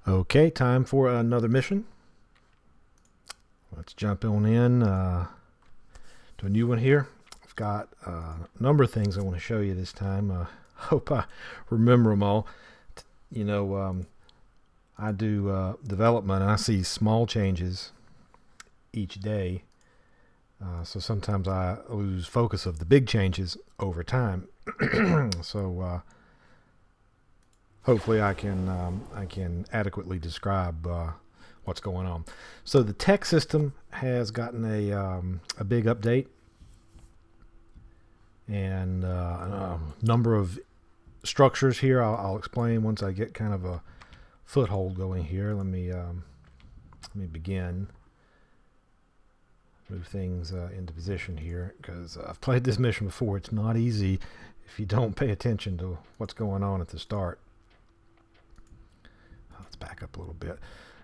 Okay, time for another mission. Let's jump on in to a new one here. I've got a number of things I want to show you this time. Hope I remember them all. I do development and I see small changes each day. So sometimes I lose focus of the big changes over time. So hopefully I can adequately describe what's going on. So the tech system has gotten a big update, and a number of structures here. I'll explain once I get kind of a foothold going here. Let me begin. Move things into position here because I've played this mission before. It's not easy if you don't pay attention to what's going on at the start. Let's back up a little bit.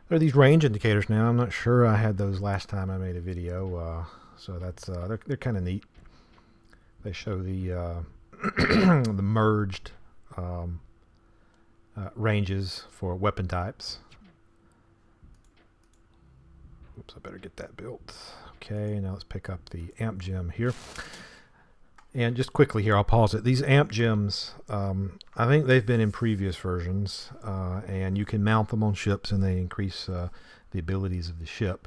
There are these range indicators now. I'm not sure I had those last time I made a video, so that's they're kind of neat. They show the the merged ranges for weapon types. Oops, I better get that built. Okay, now let's pick up the amp gem here. And just quickly here, I'll pause it. These amp gems, I think they've been in previous versions, and you can mount them on ships and they increase the abilities of the ship.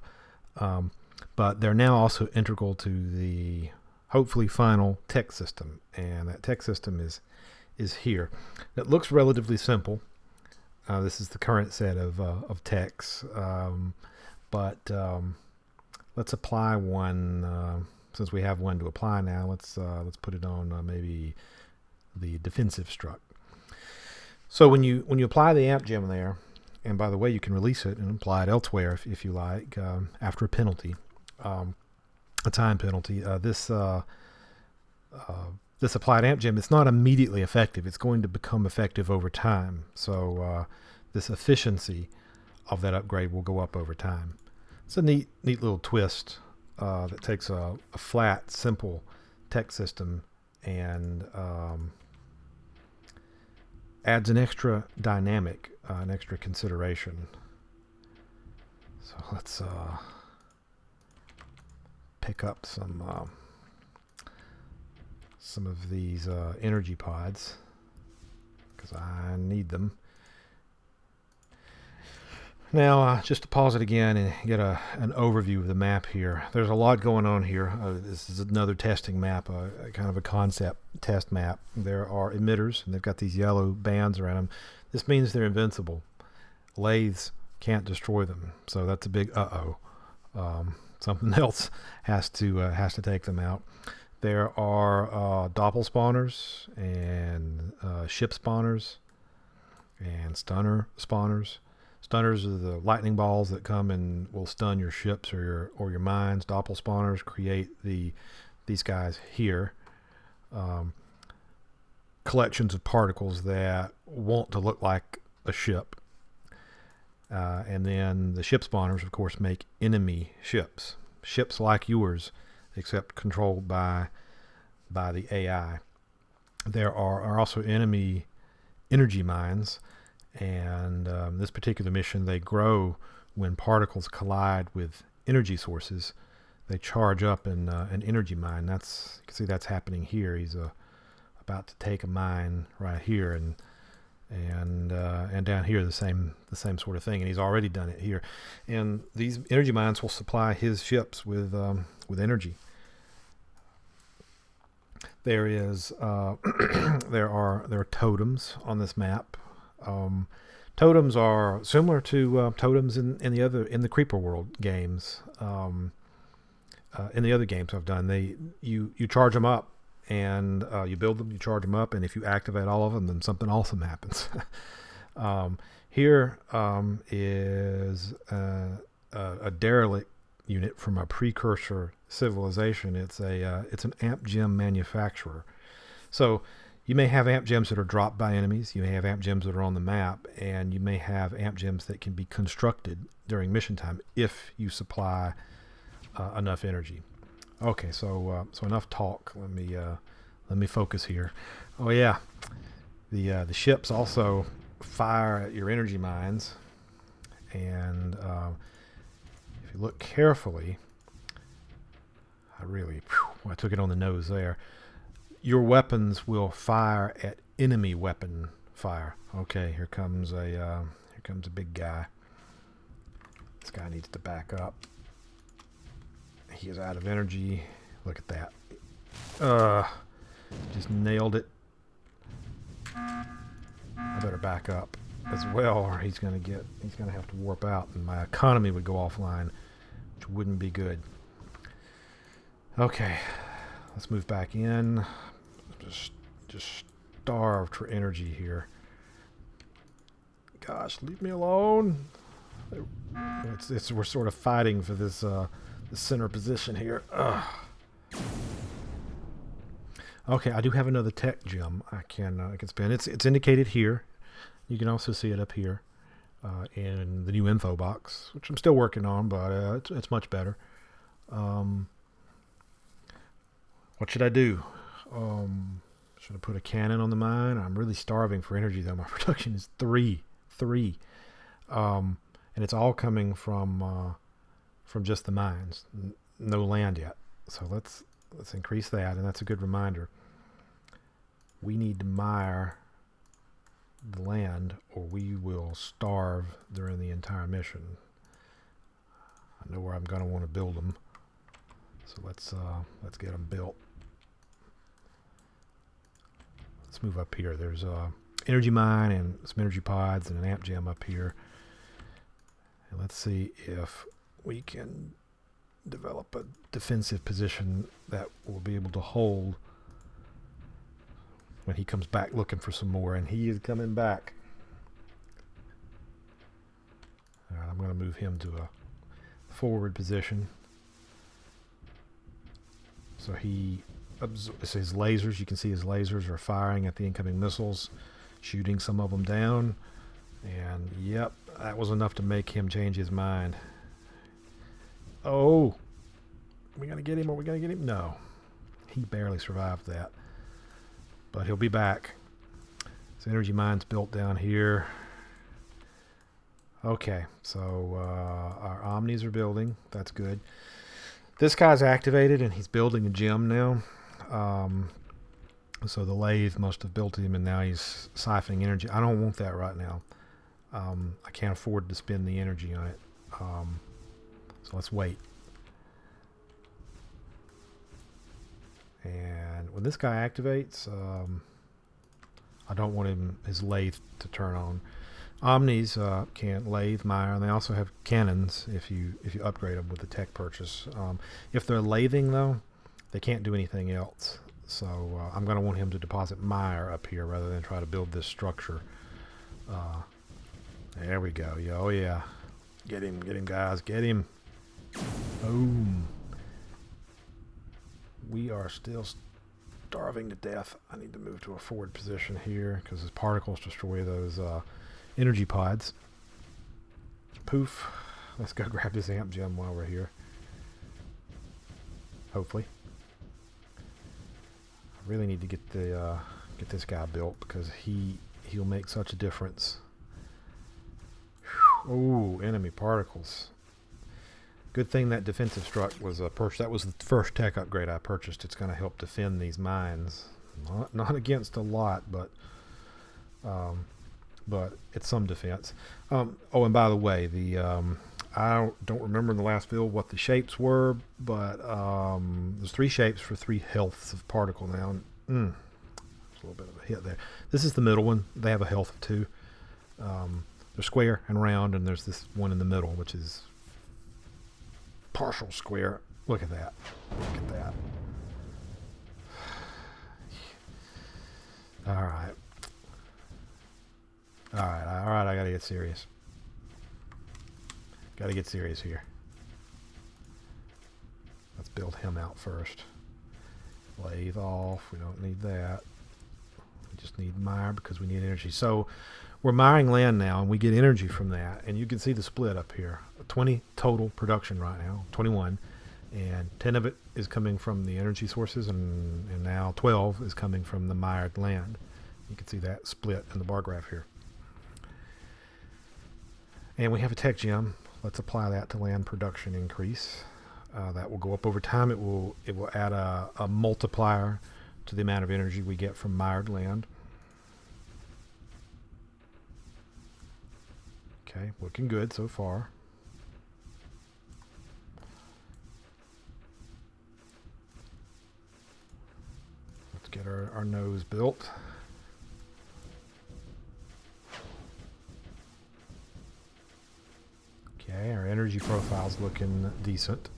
But they're now also integral to the hopefully final tech system, and that tech system is here. It looks relatively simple. This is the current set of techs, but let's apply one. Since we have one to apply now, let's put it on maybe the defensive struct. So when you apply the amp gem there, and by the way, you can release it and apply it elsewhere if you like after a penalty, a time penalty. This applied amp gem, it's not immediately effective. It's going to become effective over time. So this efficiency of that upgrade will go up over time. It's a neat little twist. That takes a flat, simple tech system and adds an extra dynamic, an extra consideration. So let's pick up some of these energy pods because I need them. Now, just to pause it again and get an overview of the map here. There's a lot going on here. This is another testing map, kind of a concept test map. There are emitters, and they've got these yellow bands around them. This means they're invincible. Lathes can't destroy them, so that's a big uh-oh. Something else has to take them out. There are doppel spawners and ship spawners and stunner spawners. Stunners are the lightning balls that come and will stun your ships or your mines. Doppel spawners create these guys here. Collections of particles that want to look like a ship. And then the ship spawners, of course, make enemy ships. Ships like yours, except controlled by the AI. There are also enemy energy mines. And this particular mission, they grow when particles collide with energy sources. They charge up in an energy mine. You can see that's happening here. He's about to take a mine right here, and down here the same sort of thing. And he's already done it here. And these energy mines will supply his ships with energy. There is there are totems on this map. Totems are similar to totems in the Creeper World games. In the other games I've done, you charge them up and you build them, you charge them up, and if you activate all of them, then something awesome happens. Here is a derelict unit from a precursor civilization. It's an amp gem manufacturer. So you may have amp gems that are dropped by enemies. You may have amp gems that are on the map, and you may have amp gems that can be constructed during mission time if you supply enough energy. Okay, so enough talk. Let me focus here. Oh yeah, the ships also fire at your energy mines, And if you look carefully, I took it on the nose there. Your weapons will fire at enemy weapon fire. Okay, here comes a big guy. This guy needs to back up. He is out of energy. Look at that. Just nailed it. I better back up as well, or he's gonna have to warp out, and my economy would go offline, which wouldn't be good. Okay, let's move back in. Just starved for energy here. Gosh, leave me alone. We're sort of fighting for this center position here. Ugh. Okay, I do have another tech gem I can spend. It's indicated here. You can also see it up here in the new info box, which I'm still working on, but it's much better. What should I do? Should I put a cannon on the mine? I'm really starving for energy, though. My production is three, and it's all coming from just the mines. No land yet. So let's increase that, and that's a good reminder. We need to mire the land, or we will starve during the entire mission. I know where I'm going to want to build them, so let's get them built. Let's move up here. There's a energy mine and some energy pods and an amp gem up here, and let's see if we can develop a defensive position that will be able to hold when he comes back looking for some more, and he is coming back. All right, I'm going to move him to a forward position. So his lasers, you can see his lasers are firing at the incoming missiles, shooting some of them down. And yep, that was enough to make him change his mind. Oh, are we going to get him? Are we going to get him? No. He barely survived that. But he'll be back. So energy mine's built down here. Okay, so our omnis are building. That's good. This guy's activated, and he's building a gem now. So the lathe must have built him, and now he's siphoning energy. I don't want that right now. I can't afford to spend the energy on it. So let's wait. And when this guy activates, I don't want his lathe to turn on. Omnis can lathe, mire, and they also have cannons if you upgrade them with the tech purchase. If they're lathing, though, they can't do anything else. So I'm going to want him to deposit mire up here rather than try to build this structure. There we go. Oh yeah, get him, guys, get him. Boom. We are still starving to death. I need to move to a forward position here because his particles destroy those energy pods. Poof. Let's go grab this amp gem while we're here. Hopefully. I really need to get this guy built because he'll make such a difference. Oh, enemy particles. Good thing that defensive struct was a purchase. That was the first tech upgrade I purchased. It's going to help defend these mines. Not against a lot, but it's some defense. Oh, and by the way, I don't remember in the last build what the shapes were, but there's 3 shapes for 3 healths of particle now. There's a little bit of a hit there. This is the middle one. They have a health of 2. They're square and round, and there's this one in the middle, which is partial square. Look at that. Look at that. All right. I gotta get serious. Gotta get serious here. Let's build him out first. Lathe off. We don't need that. We just need mire because we need energy. So we're miring land now, and we get energy from that. And you can see the split up here. 20 total production right now, 21. And 10 of it is coming from the energy sources, and now 12 is coming from the mired land. You can see that split in the bar graph here. And we have a tech gem. Let's apply that to land production increase. That will go up over time. It will add a multiplier to the amount of energy we get from mired land. Okay, looking good so far. Let's get our nose built. Okay, our energy profile's looking decent.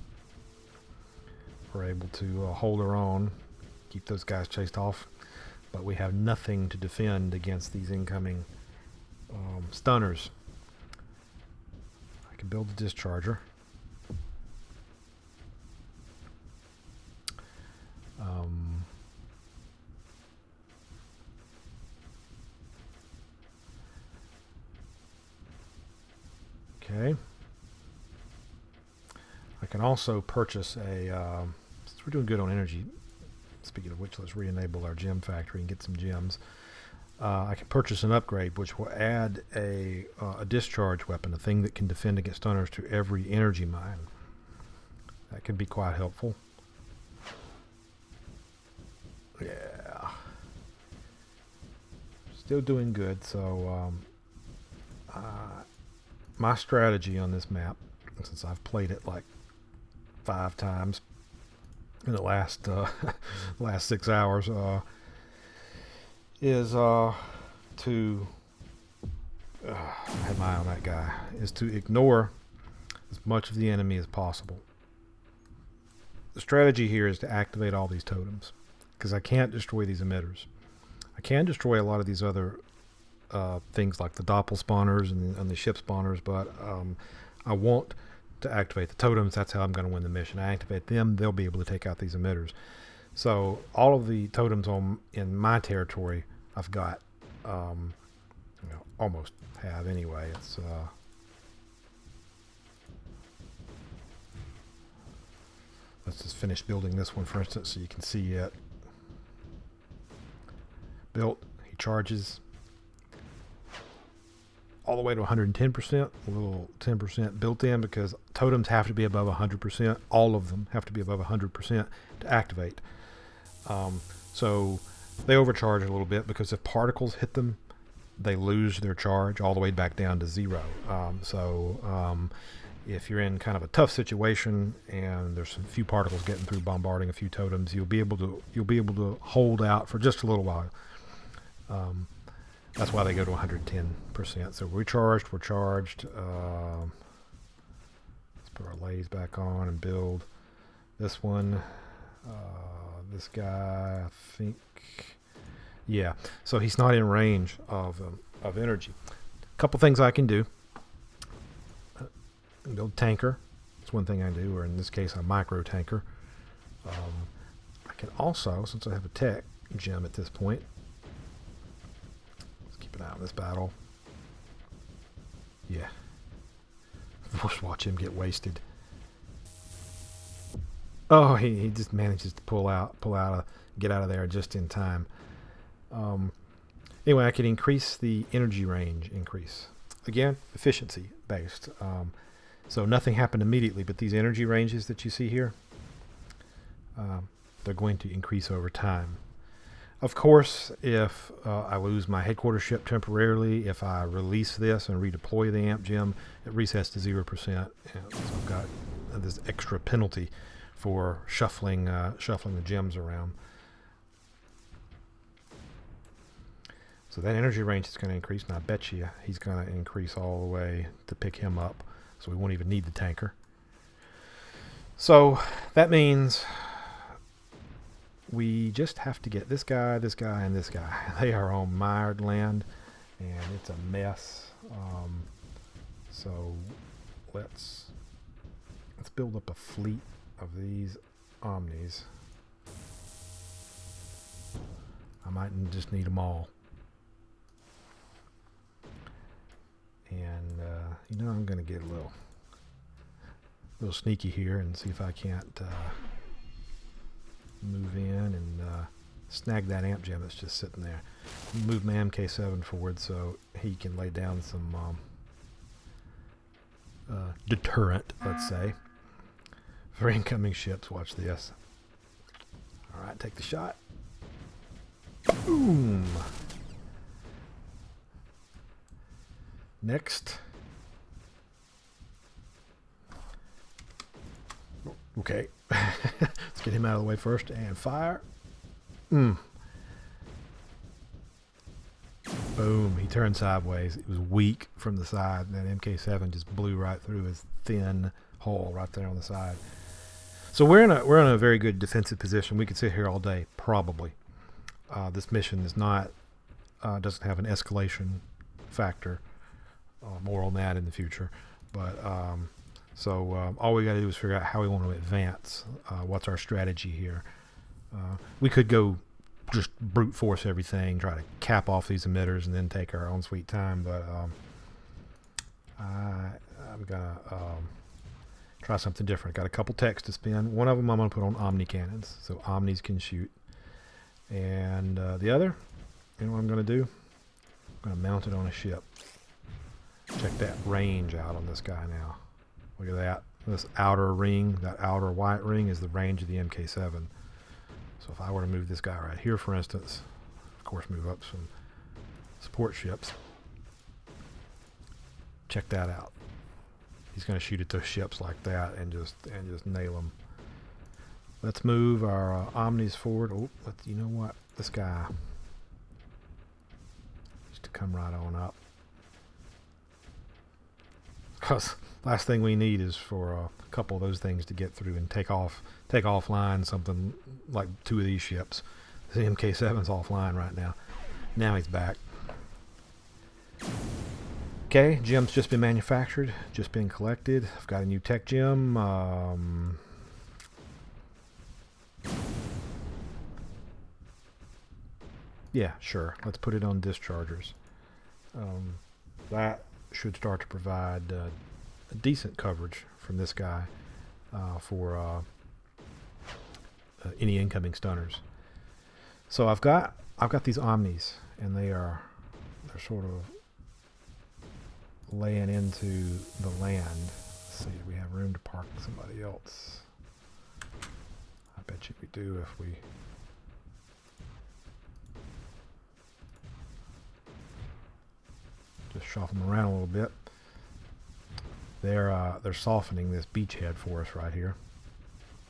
We're able to hold our own, keep those guys chased off, but we have nothing to defend against these incoming stunners. I can build a discharger. Okay. I can also purchase a, since we're doing good on energy, speaking of which, let's re-enable our gem factory and get some gems. I can purchase an upgrade which will add a discharge weapon, a thing that can defend against stunners, to every energy mine. That can be quite helpful. Yeah. Still doing good, so my strategy on this map, since I've played it like 5 times in the last last 6 hours, is to I had my eye on that guy, is to ignore as much of the enemy as possible. The strategy here is to activate all these totems, because I can't destroy these emitters. I can destroy a lot of these other things like the doppel spawners and the ship spawners, but I want to activate the totems. That's how I'm going to win the mission. I activate them, they'll be able to take out these emitters. So all of the totems in my territory, I've got, almost have anyway. It's let's just finish building this one, for instance, so you can see it. Built. He charges all the way to 110%, a little 10% built in, because totems have to be above 100%. All of them have to be above 100% to activate. So they overcharge a little bit, because if particles hit them, they lose their charge all the way back down to 0. If you're in kind of a tough situation and there's some few particles getting through, bombarding a few totems, you'll be able to hold out for just a little while. That's why they go to 110%. So we're charged. Let's put our lathes back on and build this one. This guy, I think, yeah. So he's not in range of energy. A couple things I can do. Build tanker. That's one thing I do, or in this case, a micro tanker. I can also, since I have a tech gem at this point, let's keep an eye on this battle. Yeah. Just watch him get wasted. Oh, he just manages to get out of there just in time. Anyway, I can increase the energy range increase. Again, efficiency based. So nothing happened immediately, but these energy ranges that you see here, they're going to increase over time. Of course, if I lose my headquarters ship temporarily, if I release this and redeploy the amp gem, it resets to 0%. So I've got this extra penalty for shuffling the gems around. So that energy range is going to increase, and I bet you he's going to increase all the way to pick him up. So we won't even need the tanker. So that means we just have to get this guy, and this guy. They are on mired land, and it's a mess. So let's build up a fleet of these Omnis. I might just need them all. And I'm going to get a little sneaky here and see if I can't move in and snag that amp gem that's just sitting there. Move my MK7 forward so he can lay down some deterrent, let's say, for incoming ships. Watch this. All right, take the shot. Boom. Next. Okay. Let's get him out of the way first and fire. Boom. He turned sideways. It was weak from the side. And that MK7 just blew right through his thin hole right there on the side. So we're in a very good defensive position. We could sit here all day, probably. This mission is not doesn't have an escalation factor. More on that in the future, but all we got to do is figure out how we want to advance. What's our strategy here? We could go just brute force everything, try to cap off these emitters, and then take our own sweet time. But I'm gonna try something different. Got a couple techs to spin. One of them I'm gonna put on Omni cannons, so Omnis can shoot. And the other, you know what I'm gonna do? I'm gonna mount it on a ship. Check that range out on this guy now. Look at that. This outer ring, that outer white ring, is the range of the MK7. So if I were to move this guy right here, for instance, of course move up some support ships. Check that out. He's going to shoot at those ships like that and just nail them. Let's move our Omnis forward. Oh, you know what? This guy, just to come right on up. Because last thing we need is for a couple of those things to get through and take offline something like 2 of these ships. The MK7's offline right now. Now he's back. Okay, gem's just been manufactured, just been collected. I've got a new tech gem. Yeah, sure. Let's put it on dischargers. That should start to provide a decent coverage from this guy for any incoming stunners. So I've got these Omnis, and they're sort of laying into the land. Let's see, do we have room to park somebody else? I bet you we do if we just shuffle them around a little bit. They're softening this beachhead for us right here,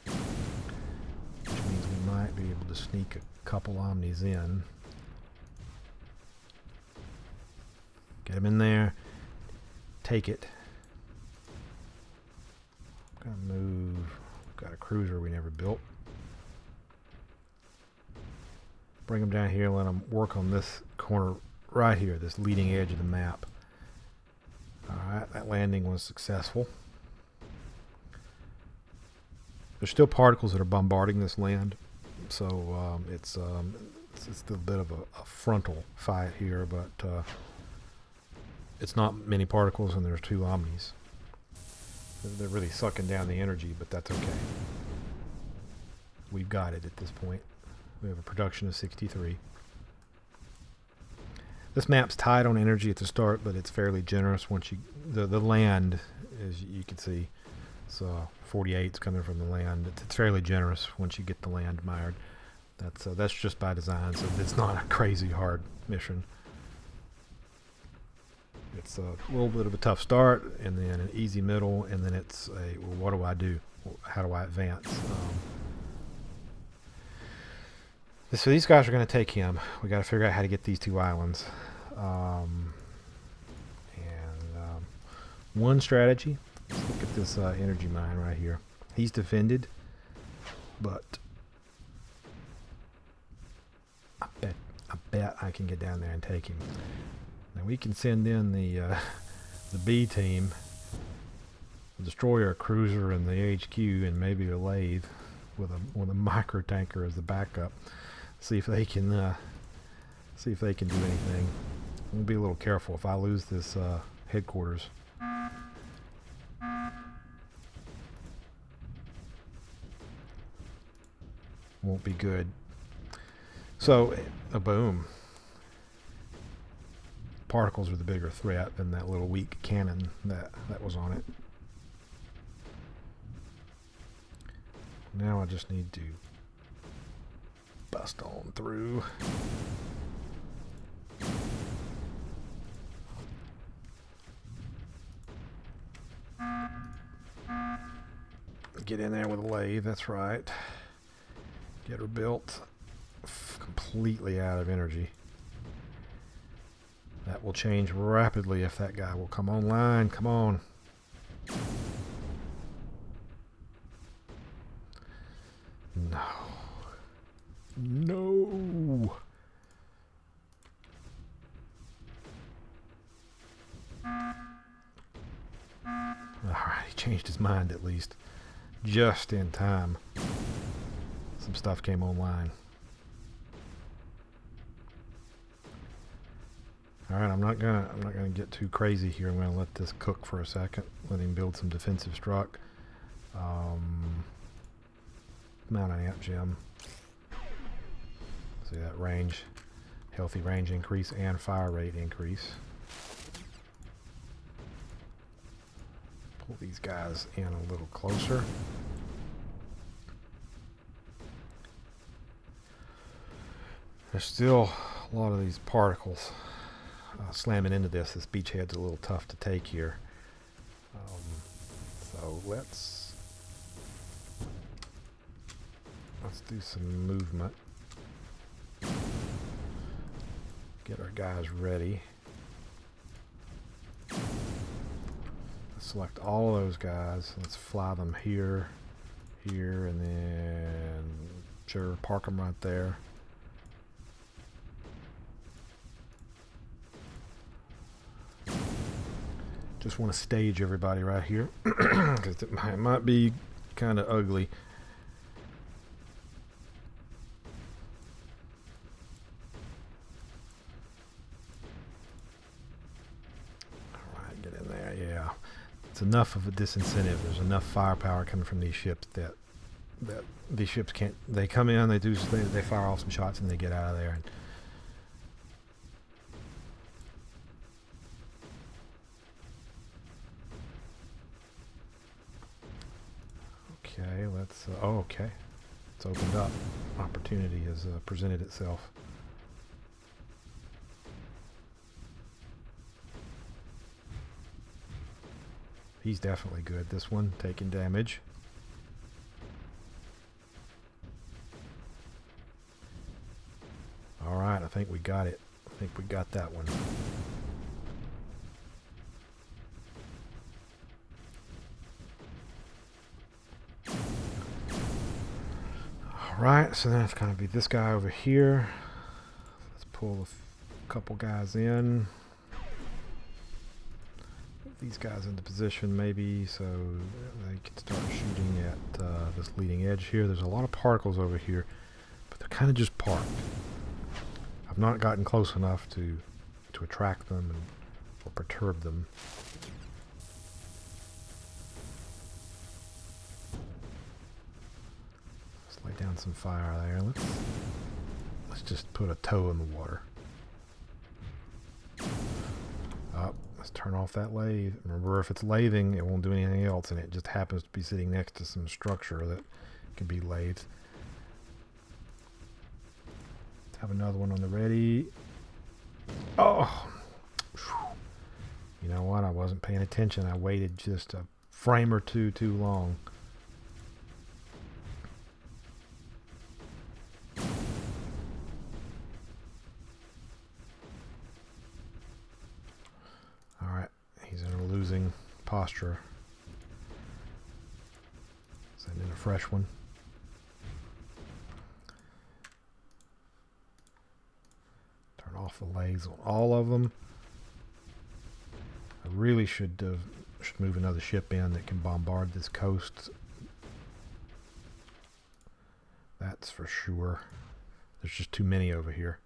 which means we might be able to sneak a couple Omnis in. Get them in there. Take it. I'm gonna move. We've got a cruiser we never built. Bring them down here. Let them work on this corner right here, this leading edge of the map. Alright, that landing was successful. There's still particles that are bombarding this land, so it's still a bit of a frontal fight here, but it's not many particles, and there's 2 Omnis. They're really sucking down the energy, but that's okay. We've got it at this point. We have a production of 63. This map's tight on energy at the start, but it's fairly generous once the land, as you can see, so 48's coming from the land. It's fairly generous once you get the land mired. That's just by design, so it's not a crazy hard mission. It's a little bit of a tough start, and then an easy middle, and then it's a, well, what do I do? How do I advance? So these guys are going to take him. We got to figure out how to get these 2 islands. One strategy. Let's look at this energy mine right here. He's defended, but I bet I can get down there and take him. Now we can send in the B team, a destroyer, a cruiser, and the HQ, and maybe a lathe with a micro tanker as the backup. See if they can do anything. We'll be a little careful if I lose this headquarters. Won't be good. So, a boom. Particles are the bigger threat than that little weak cannon that was on it. Now I just need to bust on through. Get in there with a lathe, that's right. Get her built. Completely out of energy. That will change rapidly if that guy will come online. Come on. No. No. Alright, he changed his mind at least. Just in time. Some stuff came online. Alright, I'm not gonna get too crazy here. I'm gonna let this cook for a second. Let him build some defensive struck. Mount an amp gem. See that range, healthy range increase and fire rate increase. Pull these guys in a little closer. There's still a lot of these particles slamming into this. This beachhead's a little tough to take here. So let's do some movement. Get our guys ready. Let's select all of those guys. Let's fly them here, here, and then sure, park them right there. Just want to stage everybody right here because it might be kind of ugly. Alright, get in there, yeah. It's enough of a disincentive. There's enough firepower coming from these ships that these ships can't. They come in, they fire off some shots, and they get out of there. And okay, let's. Oh, okay. It's opened up. Opportunity has presented itself. He's definitely good. This one taking damage. All right, I think we got it. I think we got that one. Right, so then it's going to be this guy over here. Let's pull a couple guys in. Put these guys into position maybe so they can start shooting at this leading edge here. There's a lot of particles over here, but they're kind of just parked. I've not gotten close enough to attract them or perturb them. Lay down some fire there. Let's just put a toe in the water. Let's turn off that lathe. Remember, if it's lathing, it won't do anything else, and it just happens to be sitting next to some structure that can be lathed. Let's have another one on the ready. Oh! You know what? I wasn't paying attention. I waited just a frame or two too long. He's in a losing posture. Send in a fresh one. Turn off the lathes on all of them. I really should move another ship in that can bombard this coast. That's for sure. There's just too many over here.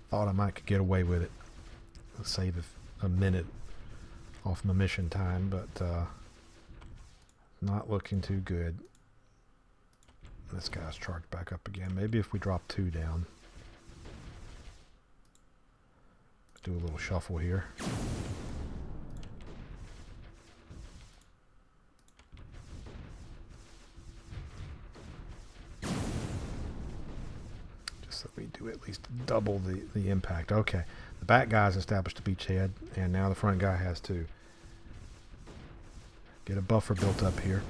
Thought I might could get away with it. Let's save a minute off my mission time, but not looking too good. This guy's charged back up again. Maybe if we drop 2 down. do a little shuffle here. Just so we do at least double the impact. Okay, the back guy's established a beachhead, and now the front guy has to get a buffer built up here.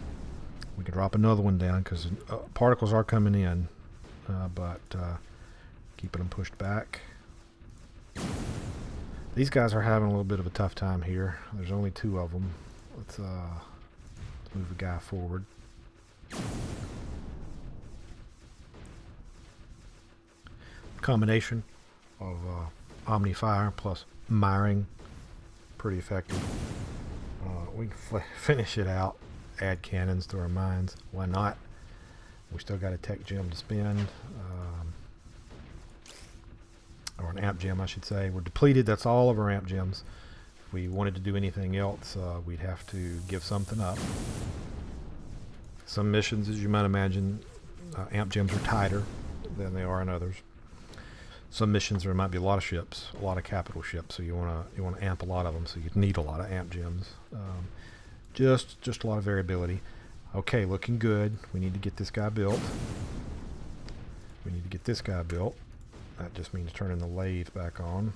We can drop another one down because particles are coming in, but keeping them pushed back. These guys are having a little bit of a tough time here. There's only 2 of them. Let's move the guy forward. Combination of Omni Fire plus miring, pretty effective. We can finish it out. Add cannons to our mines. Why not? We still got a tech gem to spend. Or an amp gem, I should say. We're depleted. That's all of our amp gems. If we wanted to do anything else, we'd have to give something up. Some missions, as you might imagine, amp gems are tighter than they are in others. Some missions there might be a lot of ships, a lot of capital ships, so you want to amp a lot of them, so you'd need a lot of amp gems. Just a lot of variability. Okay, looking good. We need to get this guy built. We need to get this guy built. That just means turning the lathe back on.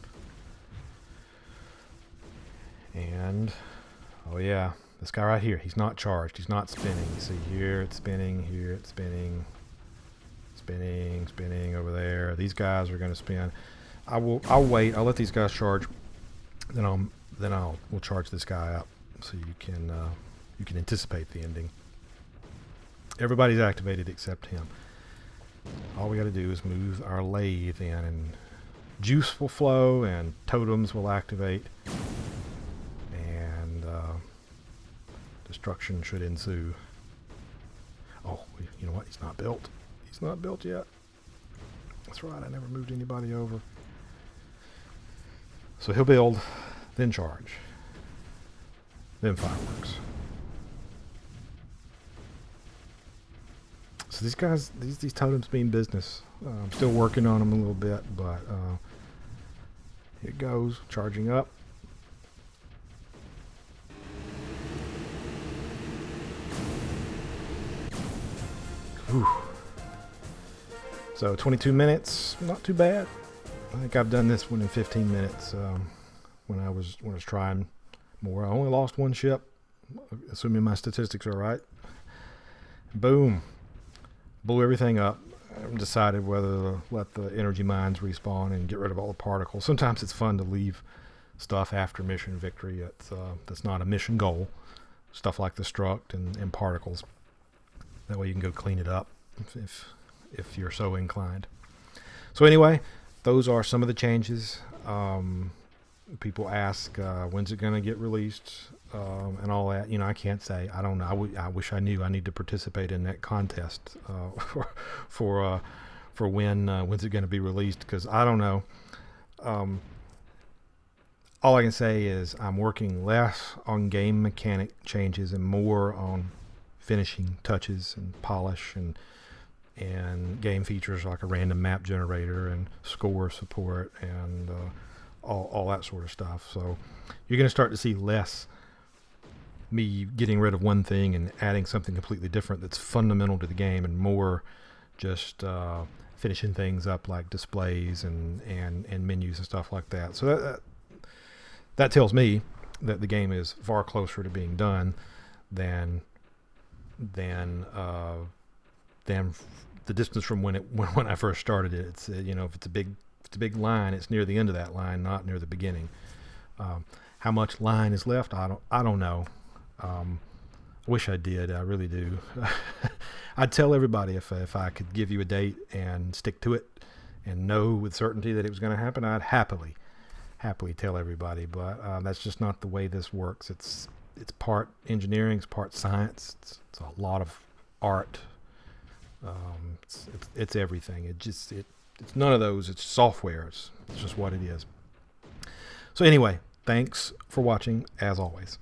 And, oh yeah, this guy right here, he's not charged. He's not spinning. You see here it's spinning, here it's spinning. Spinning, spinning over there. These guys are going to spin. I'll wait. I'll let these guys charge. We'll charge this guy up so you can anticipate the ending. Everybody's activated except him. All we got to do is move our lathe in, and juice will flow, and totems will activate, and destruction should ensue. Oh, you know what? He's not built. He's not built yet. That's right. I never moved anybody over. So he'll build, then charge, then fireworks. So these guys, these totems mean business. I'm still working on them a little bit, but here it goes, charging up. Whew. So 22 minutes, not too bad. I think I've done this one in 15 minutes when I was trying more. I only lost 1 ship, assuming my statistics are right. Boom. Blew everything up. I decided whether to let the energy mines respawn and get rid of all the particles. Sometimes it's fun to leave stuff after mission victory. That's not a mission goal. Stuff like the struct and particles. That way you can go clean it up if you're so inclined. So anyway, those are some of the changes. People ask, when's it going to get released, and all that. You know, I can't say. I don't know. I wish I knew. I need to participate in that contest for when's it going to be released, because I don't know. All I can say is I'm working less on game mechanic changes and more on finishing touches and polish and game features like a random map generator and score support and all that sort of stuff. So you're going to start to see less me getting rid of one thing and adding something completely different that's fundamental to the game, and more just finishing things up like displays and menus and stuff like that. So that tells me that the game is far closer to being done than the distance from when I first started it. It's if it's a big line, it's near the end of that line, not near the beginning. How much line is left? I don't know. I wish I did. I really do. I'd tell everybody if I could give you a date and stick to it and know with certainty that it was going to happen. I'd happily tell everybody. But that's just not the way this works. It's part engineering, it's part science. It's a lot of art. It's everything. It's none of those. It's software. It's just what it is. So anyway, thanks for watching as always.